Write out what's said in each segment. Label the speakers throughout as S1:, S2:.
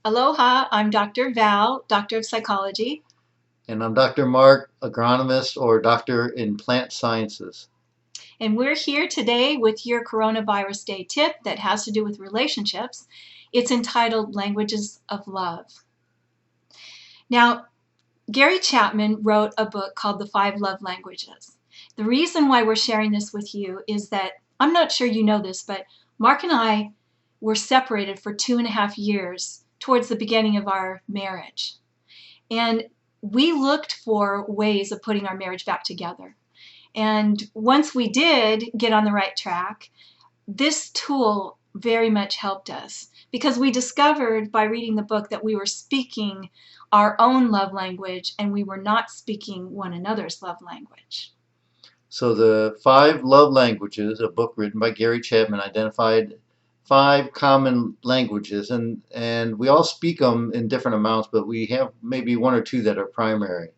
S1: Aloha, I'm Dr. Val, Doctor of Psychology.
S2: And I'm Dr. Mark, agronomist or doctor in plant sciences.
S1: And we're here today with your Coronavirus Day tip that has to do with relationships. It's entitled Languages of Love. Now, Gary Chapman wrote a book called The 5 Love Languages. The reason why we're sharing this with you is that, I'm not sure you know this, but Mark and I were separated for 2.5 years towards the beginning of our marriage. And we looked for ways of putting our marriage back together. And once we did get on the right track, this tool very much helped us because we discovered by reading the book that we were speaking our own love language and we were not speaking one another's love language.
S2: So the 5 love languages, a book written by Gary Chapman, identified 5 common languages, and we all speak them in different amounts, but we have maybe 1 or 2 that are primary.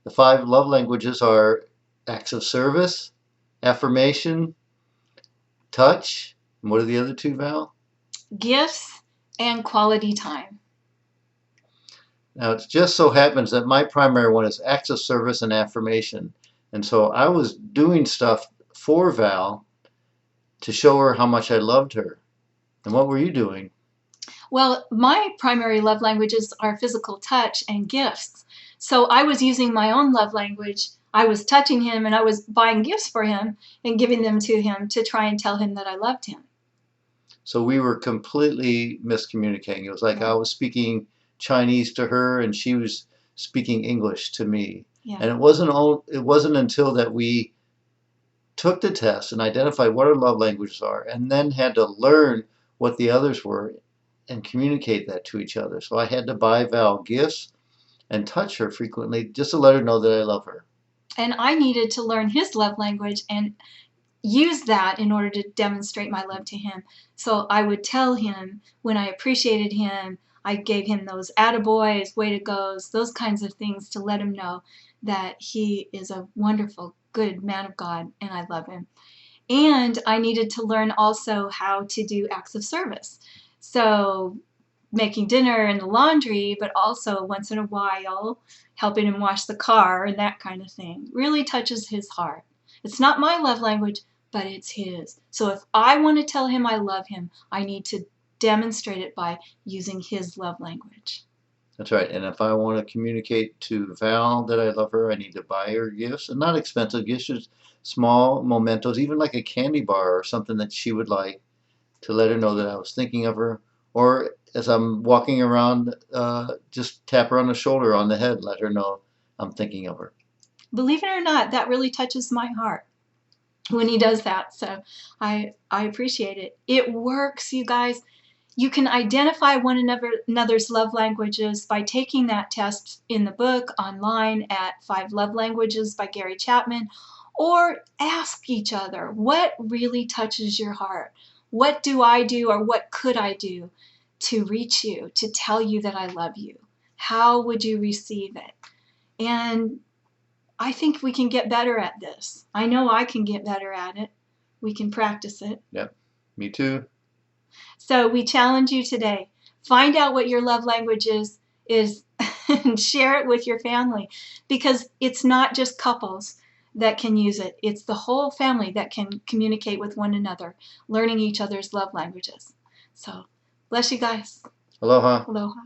S2: The 5 love languages are acts of service, affirmation, touch, and what are the other 2, Val?
S1: Gifts and quality time.
S2: Now, it just so happens that my primary one is acts of service and affirmation. And so I was doing stuff for Val to show her how much I loved her. And what were you doing?
S1: Well, my primary love languages are physical touch and gifts. So I was using my own love language. I was touching him and I was buying gifts for him and giving them to him to try and tell him that I loved him.
S2: So we were completely miscommunicating. It was like I was speaking Chinese to her and she was speaking English to me.
S1: Yeah.
S2: And it wasn't until that we took the test and identified what our love languages are and then had to learn what the others were and communicate that to each other. So I had to buy Val gifts and touch her frequently just to let her know that I love her.
S1: And I needed to learn his love language and use that in order to demonstrate my love to him. So I would tell him when I appreciated him, I gave him those attaboys, way to goes, those kinds of things to let him know that he is a wonderful, good man of God and I love him. And I needed to learn also how to do acts of service. So making dinner and the laundry, but also once in a while helping him wash the car and that kind of thing really touches his heart. It's not my love language, but it's his. So if I want to tell him I love him, I need to demonstrate it by using his love language.
S2: That's right. And if I want to communicate to Val that I love her, I need to buy her gifts, and not expensive gifts, just small mementos, even like a candy bar or something that she would like, to let her know that I was thinking of her. Or as I'm walking around, just tap her on the shoulder, on the head, let her know I'm thinking of her.
S1: Believe it or not, that really touches my heart when he does that. So I appreciate it. It works, you guys. You can identify one another's love languages by taking that test in the book, online at 5 Love Languages by Gary Chapman, or ask each other, what really touches your heart? What do I do or what could I do to reach you, to tell you that I love you? How would you receive it? And I think we can get better at this. I know I can get better at it. We can practice it.
S2: Yep, me too.
S1: So we challenge you today. Find out what your love language is and share it with your family, because it's not just couples that can use it. It's the whole family that can communicate with one another, learning each other's love languages. So bless you guys.
S2: Aloha.
S1: Aloha.